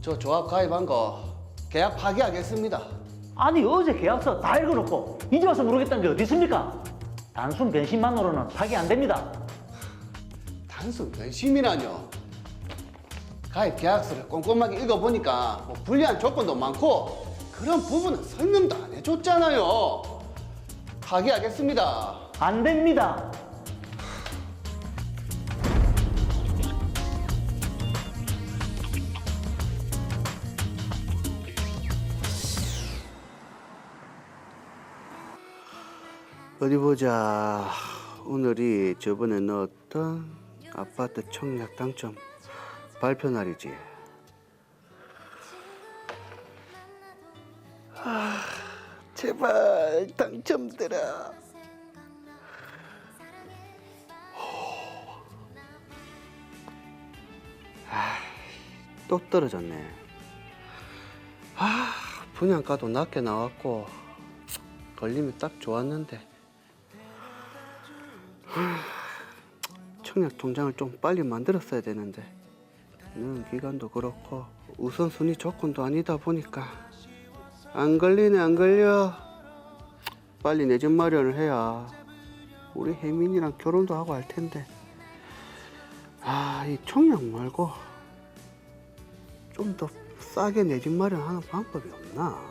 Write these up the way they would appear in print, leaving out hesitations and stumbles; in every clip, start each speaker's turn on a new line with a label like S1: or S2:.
S1: 저 조합 가입한 거 계약 파기하겠습니다.
S2: 아니 어제 계약서 다 읽어놓고 이제 와서 모르겠다는 게 어디 있습니까? 단순 변심만으로는 파기 안 됩니다.
S1: 단순 변심이라뇨. 가입 계약서를 꼼꼼하게 읽어보니까 뭐 불리한 조건도 많고 그런 부분은 설명도 안 해줬잖아요. 파기하겠습니다.
S2: 안 됩니다.
S1: 어디 보자. 오늘이 저번에 넣었던 아파트 청약 당첨 발표 날이지. 제발 당첨되라. 또 떨어졌네. 분양가도 낮게 나왔고 걸리면 딱 좋았는데. 청약 통장을 좀 빨리 만들었어야 되는데 넣은 기간도 그렇고 우선순위 조건도 아니다 보니까 안 걸리네. 안 걸려. 빨리 내 집 마련을 해야 우리 혜민이랑 결혼도 하고 할 텐데. 이 청약 말고 좀 더 싸게 내 집 마련하는 방법이 없나?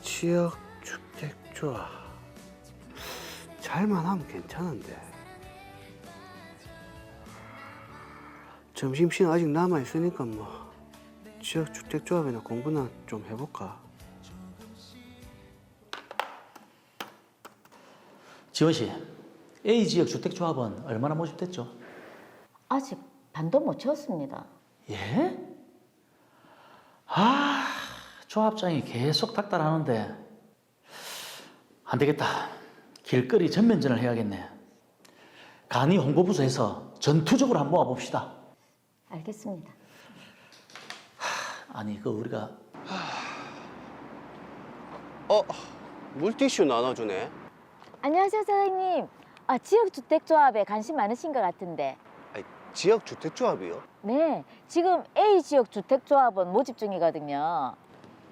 S1: 지역주택조합 잘만 하면 괜찮은데. 점심시간 아직 남아있으니까 뭐 지역주택조합이나 공부나 좀 해볼까?
S2: 지원 씨, A 지역 주택조합은 얼마나 모집됐죠?
S3: 아직 반도 못 채웠습니다.
S2: 예? 조합장이 계속 닥달하는데 안 되겠다. 길거리 전면전을 해야겠네. 간이 홍보부서에서 전투적으로 한번 모아봅시다.
S3: 알겠습니다.
S2: 아니 우리가
S1: 물티슈 나눠주네.
S3: 안녕하세요, 사장님. 지역주택조합에 관심 많으신 것 같은데.
S1: 지역주택조합이요?
S3: 네, 지금 A 지역주택조합은 모집 중이거든요.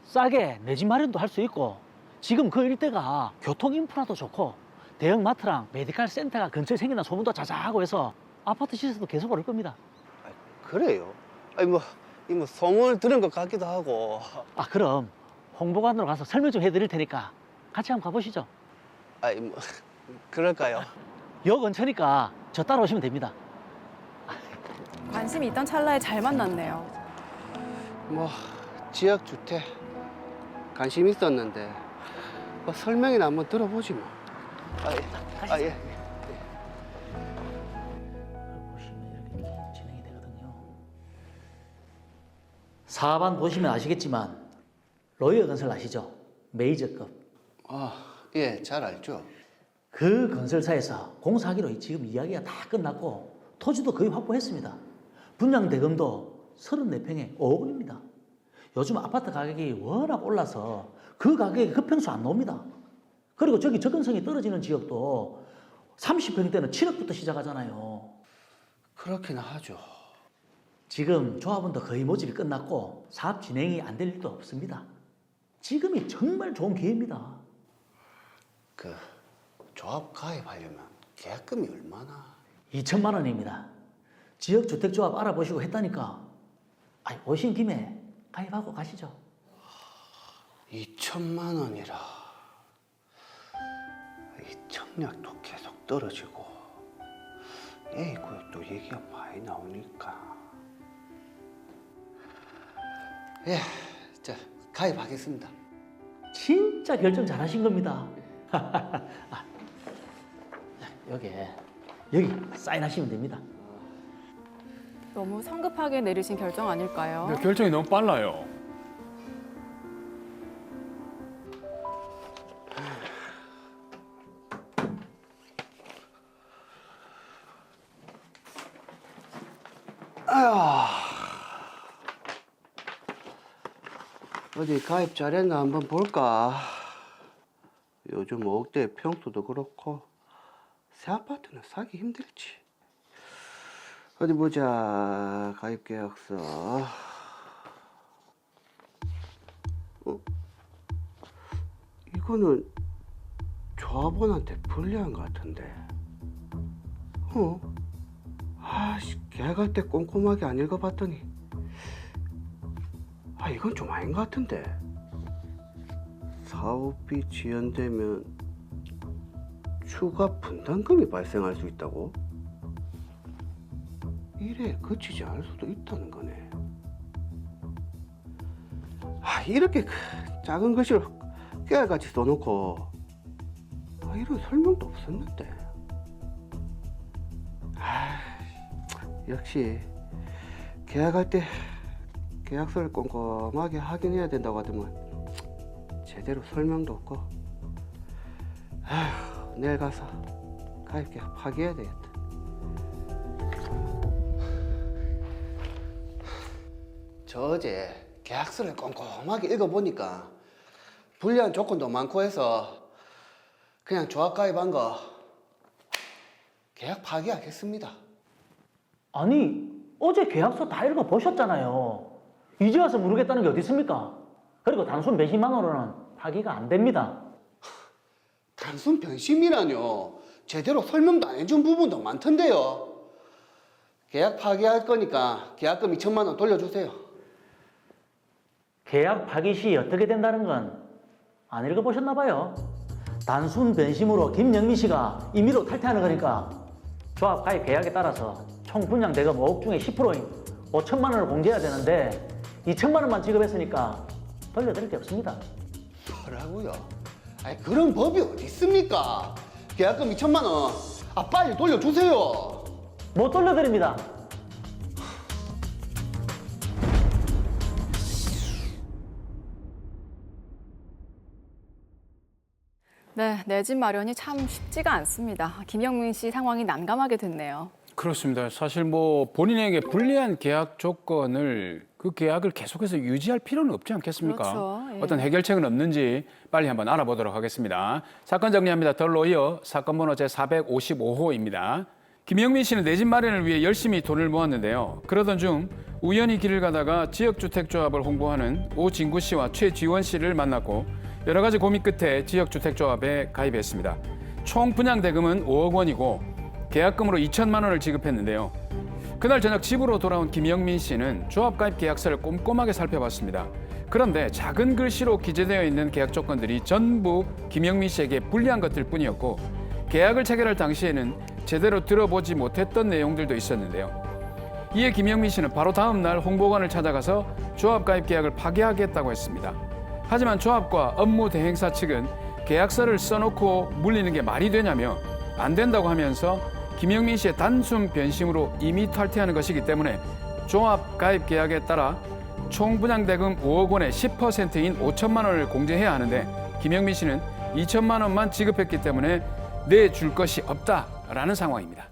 S2: 싸게 내 집 마련도 할 수 있고 지금 그 일대가 교통 인프라도 좋고 대형 마트랑 메디컬 센터가 근처에 생긴다는 소문도 자자하고 해서 아파트 시세도 계속 오를 겁니다.
S1: 그래요? 뭐 소문을 들은 것 같기도 하고.
S2: 그럼 홍보관으로 가서 설명 좀 해드릴 테니까 같이 한번 가보시죠.
S1: 그럴까요?
S2: 역 근처니까 저 따라오시면 됩니다.
S4: 관심이 있던 찰나에 잘 만났네요.
S1: 뭐 지역주택 관심 있었는데 뭐 설명이나 한번 들어보지 뭐. 예.
S2: 보시면 이렇게 진행이 되거든요. 4반 보시면 아시겠지만 로이어 건설 아시죠? 메이저급.
S1: 예, 잘 알죠.
S2: 그 건설사에서 공사하기로 지금 이야기가 다 끝났고 토지도 거의 확보했습니다. 분양 대금도 34평에 5억 원입니다. 요즘 아파트 가격이 워낙 올라서 그 가격에 급평수 안 나옵니다. 그리고 저기 접근성이 떨어지는 지역도 30평대는 7억부터 시작하잖아요.
S1: 그렇긴 하죠.
S2: 지금 조합원도 거의 모집이 끝났고 사업 진행이 안 될 일도 없습니다. 지금이 정말 좋은 기회입니다.
S1: 그 조합 가입하려면 계약금이 얼마나?
S2: 2천만 원입니다. 지역주택조합 알아보시고 했다니까 오신 김에 가입하고 가시죠.
S1: 2천만 원이라. 이 청약도 계속 떨어지고 A구역도 얘기가 많이 나오니까. 예, 자 가입하겠습니다.
S2: 진짜 결정 잘하신 겁니다. 여기 사인하시면 됩니다.
S4: 너무 성급하게 내리신 결정 아닐까요?
S5: 근데 결정이 너무 빨라요.
S1: 어디 가입 잘했나 한번 볼까? 요즘 5억대 평수도 그렇고 새 아파트는 사기 힘들지. 어디 보자. 가입계약서. 이거는 조합원한테 불리한 것 같은데. 계약할 때 꼼꼼하게 안 읽어봤더니 이건 좀 아닌 것 같은데. 사업비 지연되면 추가 분담금이 발생할 수 있다고? 이래 그치지 않을 수도 있다는 거네. 이렇게 작은 글씨로 깨알같이 써놓고 이런 설명도 없었는데. 역시 계약할 때 계약서를 꼼꼼하게 확인해야 된다고 하더만 제대로 설명도 없고. 내일 가서 가입계약 파기해야 되겠다. 저 어제 계약서를 꼼꼼하게 읽어보니까 불리한 조건도 많고 해서 그냥 조합 가입한 거 계약 파기하겠습니다.
S2: 아니, 어제 계약서 다 읽어보셨잖아요. 이제 와서 모르겠다는 게 어디 있습니까? 그리고 단순 배심만으로는 파기가 안 됩니다.
S1: 단순 변심이라뇨. 제대로 설명도 안 해준 부분도 많던데요. 계약 파기할 거니까 계약금 2천만 원 돌려주세요.
S2: 계약 파기 시 어떻게 된다는 건 안 읽어보셨나 봐요. 단순 변심으로 김영민 씨가 임의로 탈퇴하는 거니까 조합 가입 계약에 따라서 총 분양 대금 5억 중에 10%인 5천만 원을 공제해야 되는데 2천만 원만 지급했으니까 돌려드릴 게 없습니다.
S1: 뭐라고요? 그런 법이 어디 있습니까? 계약금 2천만 원. 빨리 돌려주세요.
S2: 못 돌려드립니다.
S4: 네, 내 집 마련이 참 쉽지가 않습니다. 김영민 씨 상황이 난감하게 됐네요.
S5: 그렇습니다. 사실 본인에게 불리한 계약 조건을 그 계약을 계속해서 유지할 필요는 없지 않겠습니까?
S4: 그렇죠. 예.
S5: 어떤 해결책은 없는지 빨리 한번 알아보도록 하겠습니다. 사건 정리합니다. 더 로이어 사건 번호 제455호입니다. 김영민 씨는 내 집 마련을 위해 열심히 돈을 모았는데요. 그러던 중 우연히 길을 가다가 지역주택조합을 홍보하는 오진구 씨와 최지원 씨를 만났고 여러 가지 고민 끝에 지역주택조합에 가입했습니다. 총 분양 대금은 5억 원이고 계약금으로 2천만 원을 지급했는데요. 그날 저녁 집으로 돌아온 김영민 씨는 조합 가입 계약서를 꼼꼼하게 살펴봤습니다. 그런데 작은 글씨로 기재되어 있는 계약 조건들이 전부 김영민 씨에게 불리한 것들 뿐이었고 계약을 체결할 당시에는 제대로 들어보지 못했던 내용들도 있었는데요. 이에 김영민 씨는 바로 다음 날 홍보관을 찾아가서 조합 가입 계약을 파기하겠다고 했습니다. 하지만 조합과 업무 대행사 측은 계약서를 써놓고 물리는 게 말이 되냐며 안 된다고 하면서 김영민 씨의 단순 변심으로 이미 탈퇴하는 것이기 때문에 조합 가입 계약에 따라 총 분양 대금 5억 원의 10%인 5천만 원을 공제해야 하는데 김영민 씨는 2천만 원만 지급했기 때문에 내줄 것이 없다라는 상황입니다.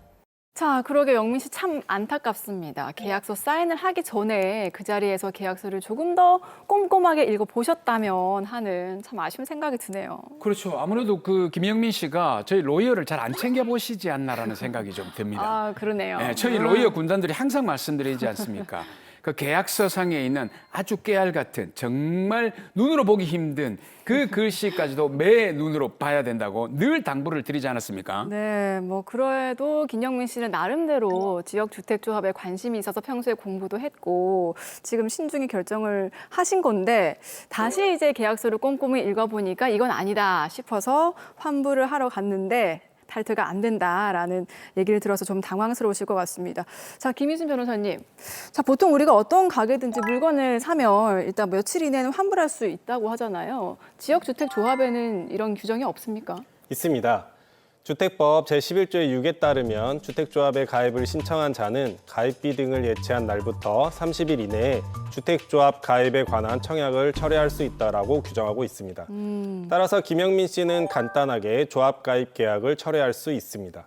S4: 자, 그러게 영민 씨 참 안타깝습니다. 계약서 사인을 하기 전에 그 자리에서 계약서를 조금 더 꼼꼼하게 읽어보셨다면 하는 참 아쉬운 생각이 드네요.
S5: 그렇죠. 아무래도 그 김영민 씨가 저희 로이어를 잘 안 챙겨보시지 않나라는 생각이 좀 듭니다.
S4: 아, 그러네요.
S5: 네, 저희 로이어 군단들이 항상 말씀드리지 않습니까? 그 계약서상에 있는 아주 깨알 같은 정말 눈으로 보기 힘든 그 글씨까지도 매 눈으로 봐야 된다고 늘 당부를 드리지 않았습니까?
S4: 네, 그래도 김영민 씨는 나름대로 지역주택조합에 관심이 있어서 평소에 공부도 했고 지금 신중히 결정을 하신 건데 다시 이제 계약서를 꼼꼼히 읽어보니까 이건 아니다 싶어서 환불을 하러 갔는데 탈퇴가 안 된다라는 얘기를 들어서 좀 당황스러우실 것 같습니다. 자, 김희준 변호사님. 자, 보통 우리가 어떤 가게든지 물건을 사면 일단 며칠 이내는 환불할 수 있다고 하잖아요. 지역주택조합에는 이런 규정이 없습니까?
S6: 있습니다. 주택법 제11조의 6에 따르면 주택조합에 가입을 신청한 자는 가입비 등을 예치한 날부터 30일 이내에 주택조합 가입에 관한 청약을 철회할 수 있다라고 규정하고 있습니다. 따라서 김영민 씨는 간단하게 조합 가입 계약을 철회할 수 있습니다.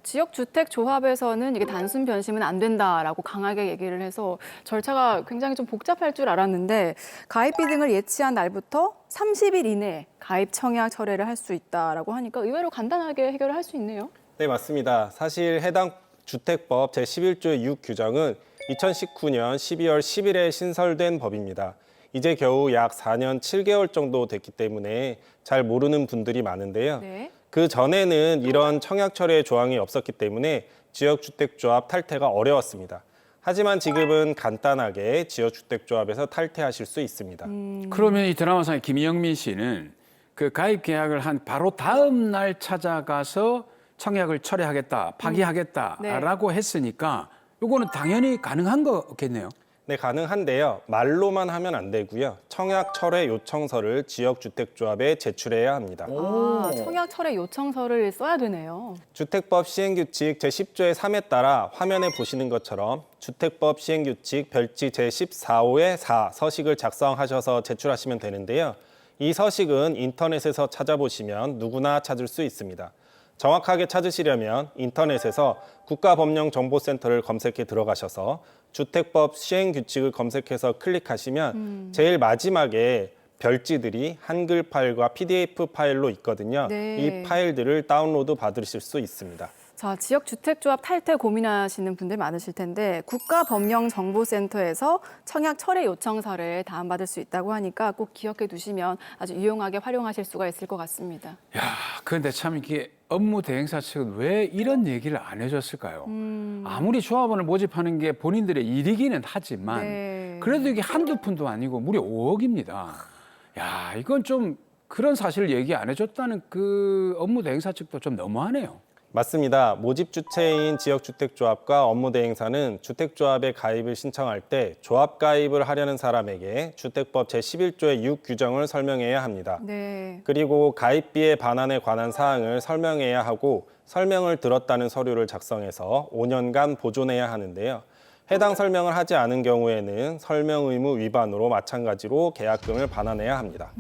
S4: 지역주택조합에서는 이게 단순 변심은 안 된다라고 강하게 얘기를 해서 절차가 굉장히 좀 복잡할 줄 알았는데 가입비 등을 예치한 날부터 30일 이내에 가입 청약 철회를 할 수 있다라고 하니까 의외로 간단하게 해결을 할 수 있네요.
S6: 네, 맞습니다. 사실 해당 주택법 제11조의 6 규정은 2019년 12월 10일에 신설된 법입니다. 이제 겨우 약 4년 7개월 정도 됐기 때문에 잘 모르는 분들이 많은데요.
S4: 네.
S6: 그 전에는 이런 청약철회 조항이 없었기 때문에 지역주택조합 탈퇴가 어려웠습니다. 하지만 지금은 간단하게 지역주택조합에서 탈퇴하실 수 있습니다.
S5: 그러면 이 드라마상의 김영민 씨는 그 가입 계약을 한 바로 다음 날 찾아가서 청약을 철회하겠다, 파기하겠다라고 했으니까 이거는 당연히 가능한 거겠네요.
S6: 네, 가능한데요. 말로만 하면 안 되고요. 청약 철회 요청서를 지역주택조합에 제출해야 합니다.
S4: 아, 청약 철회 요청서를 써야 되네요.
S6: 주택법 시행규칙 제10조의 3에 따라 화면에 보시는 것처럼 주택법 시행규칙 별지 제14호의 4 서식을 작성하셔서 제출하시면 되는데요. 이 서식은 인터넷에서 찾아보시면 누구나 찾을 수 있습니다. 정확하게 찾으시려면 인터넷에서 국가법령정보센터를 검색해 들어가셔서 주택법 시행규칙을 검색해서 클릭하시면 제일 마지막에 별지들이 한글 파일과 PDF 파일로 있거든요.
S4: 네.
S6: 이 파일들을 다운로드 받으실 수 있습니다.
S4: 자, 지역주택조합 탈퇴 고민하시는 분들 많으실 텐데 국가법령정보센터에서 청약 철회 요청서를 다운받을 수 있다고 하니까 꼭 기억해 두시면 아주 유용하게 활용하실 수가 있을 것 같습니다.
S5: 야, 그런데 참 이게 업무 대행사 측은 왜 이런 얘기를 안 해줬을까요? 아무리 조합원을 모집하는 게 본인들의 일이기는 하지만
S4: 네.
S5: 그래도 이게 한두 푼도 아니고 무려 5억입니다. 야, 이건 좀 그런 사실을 얘기 안 해줬다는 그 업무 대행사 측도 좀 너무하네요.
S6: 맞습니다. 모집 주체인 지역주택조합과 업무대행사는 주택조합에 가입을 신청할 때 조합 가입을 하려는 사람에게 주택법 제11조의 6 규정을 설명해야 합니다.
S4: 네.
S6: 그리고 가입비의 반환에 관한 사항을 설명해야 하고 설명을 들었다는 서류를 작성해서 5년간 보존해야 하는데요. 해당 설명을 하지 않은 경우에는 설명 의무 위반으로 마찬가지로 계약금을 반환해야 합니다.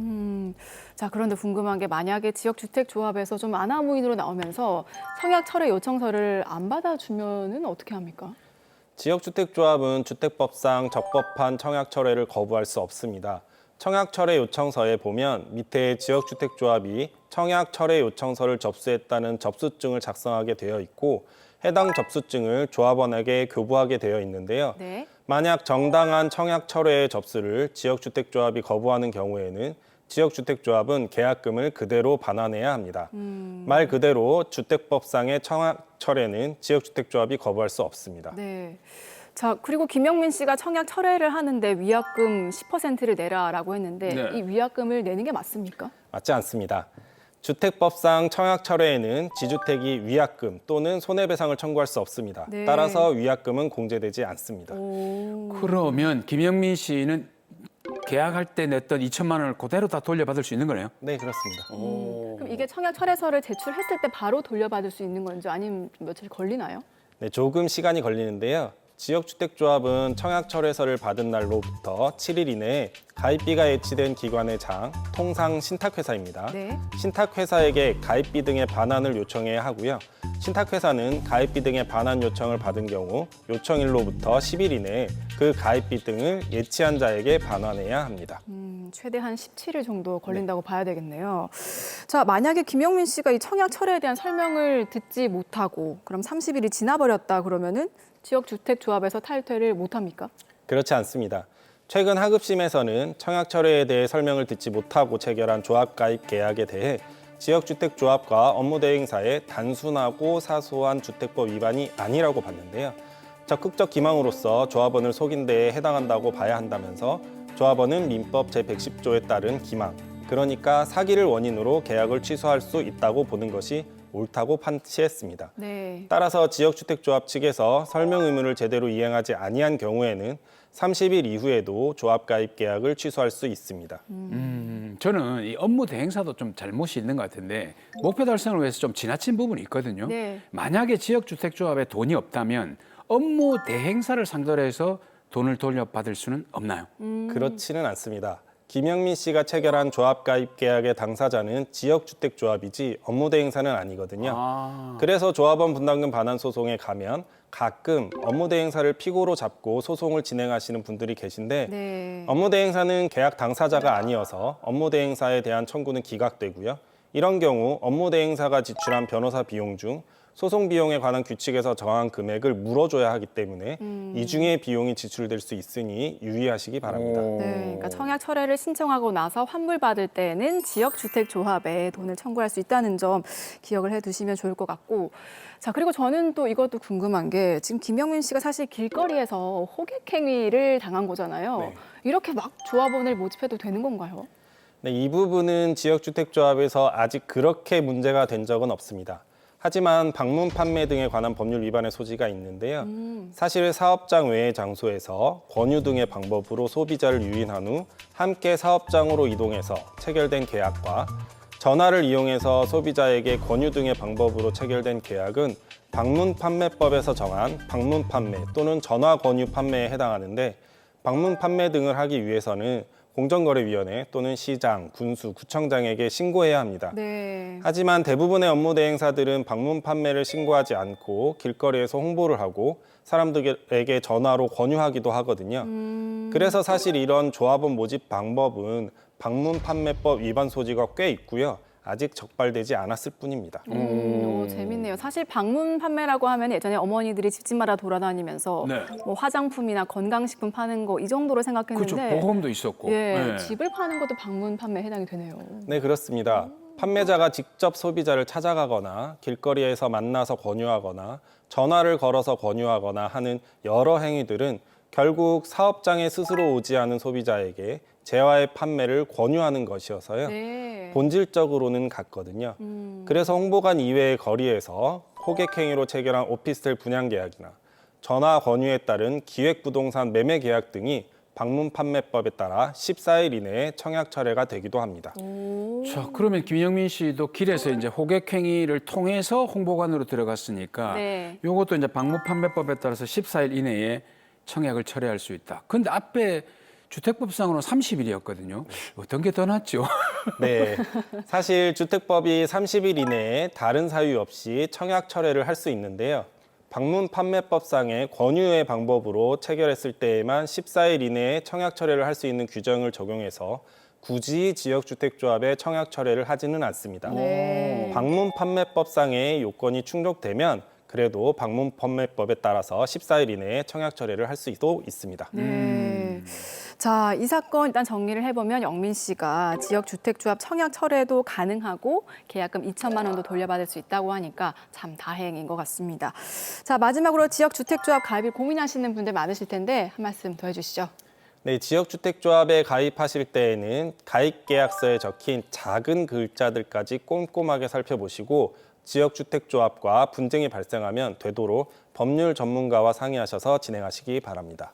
S4: 자, 그런데 궁금한 게 만약에 지역주택조합에서 좀 아나무인으로 나오면서 청약 철회 요청서를 안 받아주면은 어떻게 합니까?
S6: 지역주택조합은 주택법상 적법한 청약 철회를 거부할 수 없습니다. 청약 철회 요청서에 보면 밑에 지역주택조합이 청약 철회 요청서를 접수했다는 접수증을 작성하게 되어 있고 해당 접수증을 조합원에게 교부하게 되어 있는데요.
S4: 네.
S6: 만약 정당한 청약 철회의 접수를 지역주택조합이 거부하는 경우에는 지역주택조합은 계약금을 그대로 반환해야 합니다. 말 그대로 주택법상의 청약 철회는 지역주택조합이 거부할 수 없습니다.
S4: 네. 자, 그리고 김영민 씨가 청약 철회를 하는데 위약금 10%를 내라라고 했는데
S5: 네.
S4: 이 위약금을 내는 게 맞습니까?
S6: 맞지 않습니다. 주택법상 청약 철회에는 지주택이 위약금 또는 손해배상을 청구할 수 없습니다.
S4: 네.
S6: 따라서 위약금은 공제되지 않습니다.
S5: 그러면 김영민 씨는 계약할 때 냈던 2천만 원을 그대로 다 돌려받을 수 있는 거네요?
S6: 네, 그렇습니다.
S4: 그럼 이게 청약 철회서를 제출했을 때 바로 돌려받을 수 있는 건지 아니면 좀 며칠 걸리나요?
S6: 네, 조금 시간이 걸리는데요. 지역주택조합은 청약철회서를 받은 날로부터 7일 이내에 가입비가 예치된 기관의 장, 통상 신탁회사입니다.
S4: 네.
S6: 신탁회사에게 가입비 등의 반환을 요청해야 하고요. 신탁회사는 가입비 등의 반환 요청을 받은 경우 요청일로부터 10일 이내에 그 가입비 등을 예치한 자에게 반환해야 합니다.
S4: 최대 한 17일 정도 걸린다고 봐야 되겠네요. 자, 만약에 김영민 씨가 이 청약 철회에 대한 설명을 듣지 못하고 그럼 30일이 지나버렸다 그러면은 지역주택조합에서 탈퇴를 못합니까?
S6: 그렇지 않습니다. 최근 하급심에서는 청약 철회에 대해 설명을 듣지 못하고 체결한 조합 가입 계약에 대해 지역주택조합과 업무대행사의 단순하고 사소한 주택법 위반이 아니라고 봤는데요. 적극적 기망으로서 조합원을 속인 데에 해당한다고 봐야 한다면서 조합원은 민법 제110조에 따른 기망, 그러니까 사기를 원인으로 계약을 취소할 수 있다고 보는 것이 옳다고 판시했습니다.
S4: 네.
S6: 따라서 지역주택조합 측에서 설명 의무를 제대로 이행하지 아니한 경우에는 30일 이후에도 조합 가입 계약을 취소할 수 있습니다.
S5: 저는 이 업무 대행사도 좀 잘못이 있는 것 같은데 목표 달성을 위해서 좀 지나친 부분이 있거든요.
S4: 네.
S5: 만약에 지역주택조합에 돈이 없다면 업무 대행사를 상대로 해서 돈을 돌려받을 수는 없나요?
S6: 그렇지는 않습니다. 김영민 씨가 체결한 조합 가입 계약의 당사자는 지역주택조합이지 업무대행사는 아니거든요. 그래서 조합원 분담금 반환 소송에 가면 가끔 업무대행사를 피고로 잡고 소송을 진행하시는 분들이 계신데
S4: 네.
S6: 업무대행사는 계약 당사자가 아니어서 업무대행사에 대한 청구는 기각되고요. 이런 경우 업무대행사가 지출한 변호사 비용 중 소송 비용에 관한 규칙에서 정한 금액을 물어줘야 하기 때문에 이중의 비용이 지출될 수 있으니 유의하시기 바랍니다.
S4: 네, 그러니까 청약 철회를 신청하고 나서 환불 받을 때는 지역주택조합에 돈을 청구할 수 있다는 점 기억을 해두시면 좋을 것 같고, 자 그리고 저는 또 이것도 궁금한 게 지금 김영민 씨가 사실 길거리에서 호객행위를 당한 거잖아요.
S6: 네.
S4: 이렇게 막 조합원을 모집해도 되는 건가요?
S6: 네, 이 부분은 지역주택조합에서 아직 그렇게 문제가 된 적은 없습니다. 하지만 방문 판매 등에 관한 법률 위반의 소지가 있는데요. 사실 사업장 외의 장소에서 권유 등의 방법으로 소비자를 유인한 후 함께 사업장으로 이동해서 체결된 계약과 전화를 이용해서 소비자에게 권유 등의 방법으로 체결된 계약은 방문 판매법에서 정한 방문 판매 또는 전화 권유 판매에 해당하는데, 방문 판매 등을 하기 위해서는 공정거래위원회 또는 시장, 군수, 구청장에게 신고해야 합니다.
S4: 네.
S6: 하지만 대부분의 업무 대행사들은 방문 판매를 신고하지 않고 길거리에서 홍보를 하고 사람들에게 전화로 권유하기도 하거든요. 그래서 사실 이런 조합원 모집 방법은 방문 판매법 위반 소지가 꽤 있고요. 아직 적발되지 않았을 뿐입니다.
S4: 재밌네요. 사실 방문 판매라고 하면 예전에 어머니들이 집집마다 돌아다니면서
S5: 네.
S4: 뭐 화장품이나 건강식품 파는 거 이 정도로
S5: 그렇죠.
S4: 생각했는데
S5: 보험도 있었고.
S4: 예,
S5: 네.
S4: 집을 파는 것도 방문 판매에 해당이 되네요.
S6: 네, 그렇습니다. 판매자가 직접 소비자를 찾아가거나 길거리에서 만나서 권유하거나 전화를 걸어서 권유하거나 하는 여러 행위들은 결국 사업장에 스스로 오지 않은 소비자에게 재화의 판매를 권유하는 것이어서요.
S4: 네.
S6: 본질적으로는 같거든요. 그래서 홍보관 이외의 거리에서 호객행위로 체결한 오피스텔 분양 계약이나 전화 권유에 따른 기획부동산 매매 계약 등이 방문 판매법에 따라 14일 이내에 청약 철회가 되기도 합니다.
S5: 자, 그러면 김영민 씨도 길에서 이제 호객행위를 통해서 홍보관으로 들어갔으니까
S4: 네.
S5: 요것도 이제 방문 판매법에 따라서 14일 이내에 청약을 철회할 수 있다. 근데 앞에 주택법상으로는 30일이었거든요. 어떤 게 더 낫죠?
S6: 네, 사실 주택법이 30일 이내에 다른 사유 없이 청약 철회를 할 수 있는데요. 방문 판매법상의 권유의 방법으로 체결했을 때에만 14일 이내에 청약 철회를 할 수 있는 규정을 적용해서 굳이 지역주택조합의 청약 철회를 하지는 않습니다.
S4: 네.
S6: 방문 판매법상의 요건이 충족되면 그래도 방문 판매법에 따라서 14일 이내에 청약 철회를 할 수도 있습니다.
S4: 네. 자, 이 사건 일단 정리를 해보면 영민 씨가 지역주택조합 청약 철회도 가능하고 계약금 2천만 원도 돌려받을 수 있다고 하니까 참 다행인 것 같습니다. 자, 마지막으로 지역주택조합 가입을 고민하시는 분들 많으실 텐데 한 말씀 더 해주시죠.
S6: 네, 지역주택조합에 가입하실 때에는 가입계약서에 적힌 작은 글자들까지 꼼꼼하게 살펴보시고 지역주택조합과 분쟁이 발생하면 되도록 법률 전문가와 상의하셔서 진행하시기 바랍니다.